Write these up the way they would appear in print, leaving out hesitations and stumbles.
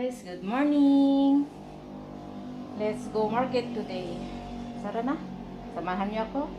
Guys, good morning. Let's go market today. Tara na. Samahan niyo ako.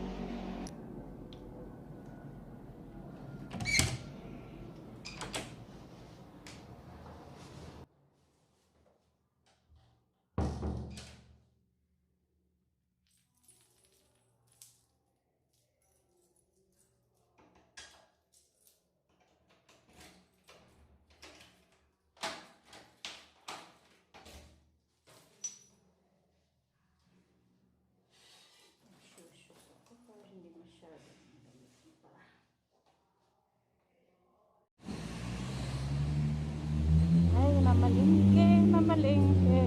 Ay, mamalingke, mamalingke.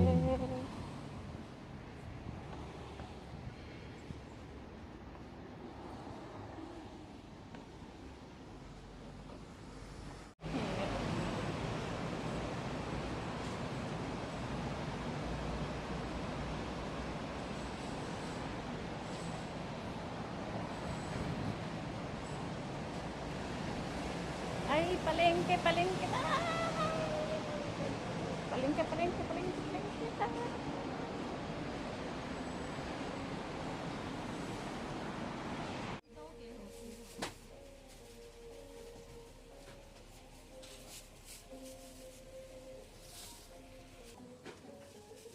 Ay, palengke, palengke na. Palengke, palengke, palengke, palengke na.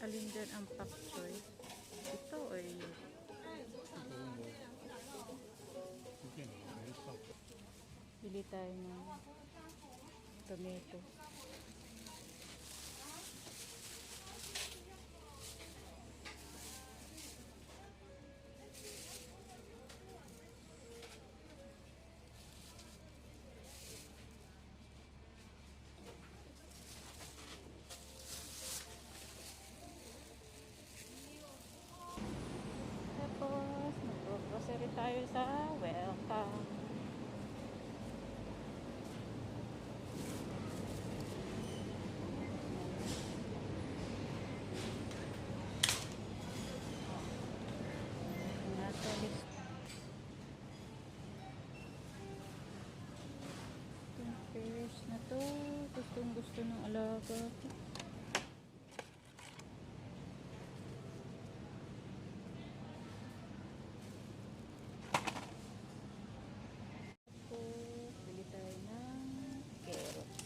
Alin dyan ang pak choy? Ito ay bili tayo ng tomato. Tapos mag-grocery tayo sa Welcome. Pampers na to. Gustong gusto ng alaga. Tapos, bili tayo ng carrots.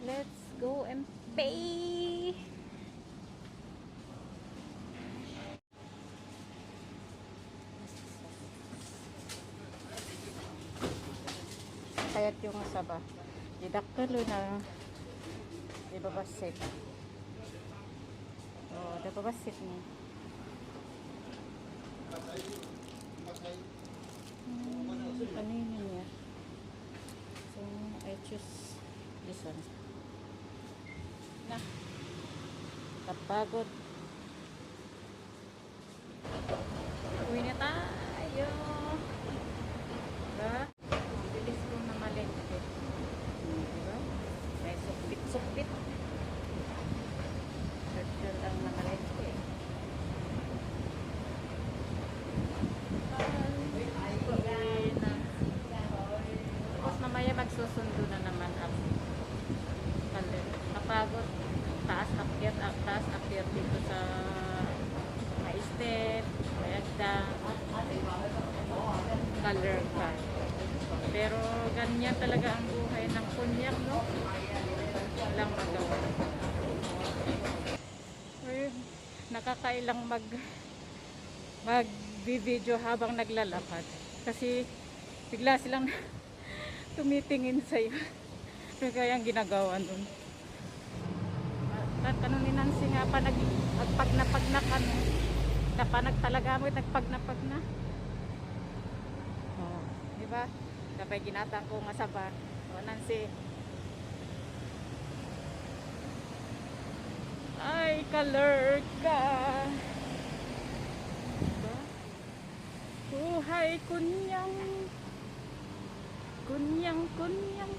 Let's go and pay! Kayat yung asaba. Didakalo na ibabasit. Oh, ibabasit ni. Ano yun niya? So, I choose this one. Na. Kapagod. Uwi na tayo. Diba? Bilis ko na malengke. Diba? May sukbit-sukbit. Search lang na malengke. Tapos mamaya magsusundo na naman ako. Kapagod. Taas akyat dito sa may step, may agdang, color ka. Pero ganyan talaga ang buhay ng kunyak, no? Walang magawa. Nakakailang mag-video habang naglalakad. Kasi bigla silang tumitingin sa'yo. Ano kaya ang ginagawa nun? Tanong ni Nancy nga pa nagpagnapagnak ano. Napanag talaga mo nagpagnapagna. Oh, di ba? Kapag ginatang ko nga saba. Oh, Nancy. Ay, color ka. Diba? Buhay kunyang. Kunyang, kunyang.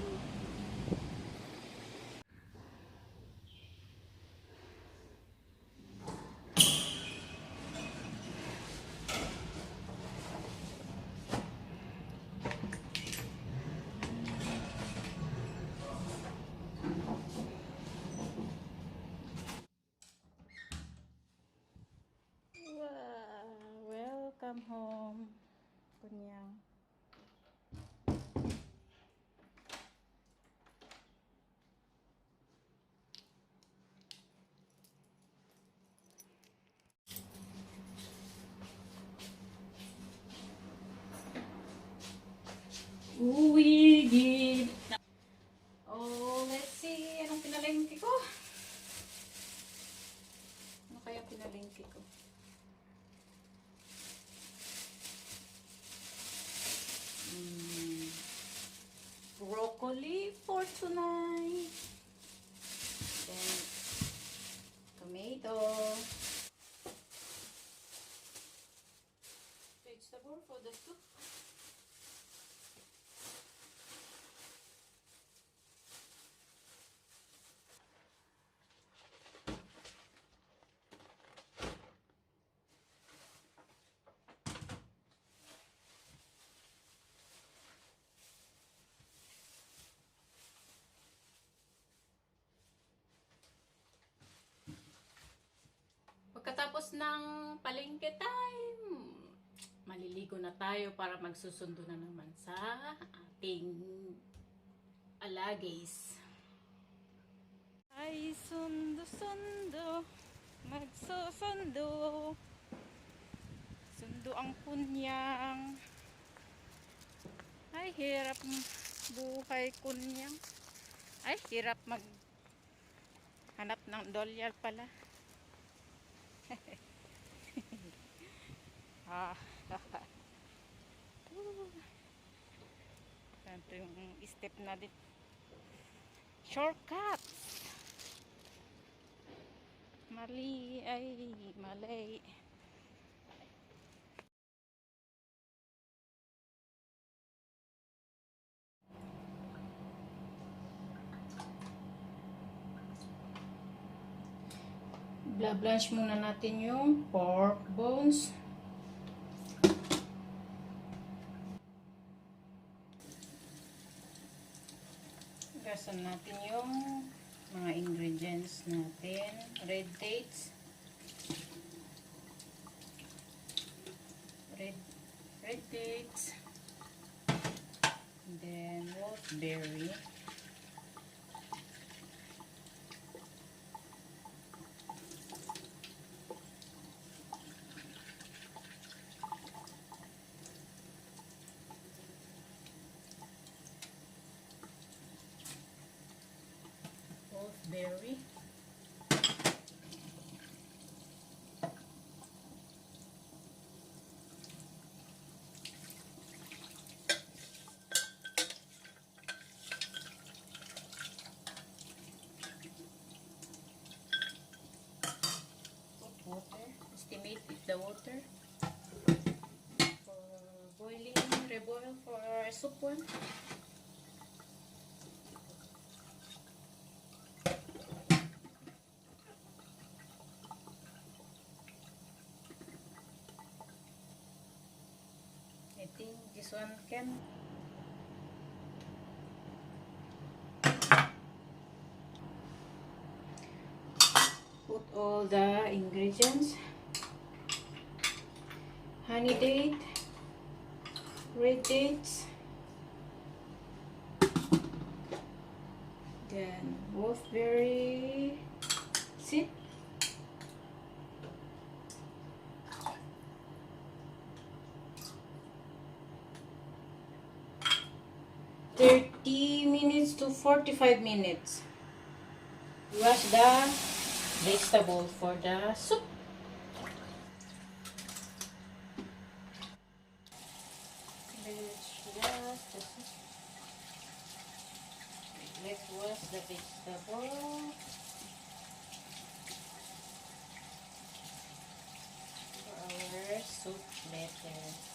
Kunyang. Uwi, oh, let's see. Anong pinalengke ko? Ano kaya pinalengke ko? Broccoli for tonight. Then, tomato. Vegetable for the soup. Pagkatapos ng palengke time, maliligo na tayo para magsusundo na naman sa ating alagays. Ay, sundo-sundo, magsusundo. Sundo ang kunyang. Ay, hirap buhay kunyang. Ay, hirap hanap ng dolyar pala. Ito yung step na din. Shortcut. Mali ay mali. Blanch muna natin yung pork bones. Gasan natin yung mga ingredients natin. Red dates. Red dates. And then wolfberry. Wolfberry. Water. Estimate the water for boiling, reboil for soup one. I think this one can. Put all the ingredients. Honey date, red dates, then wolfberry seed, 30 minutes to 45 minutes. Wash the vegetable for the soup. Let's wash the vegetable for our soup later.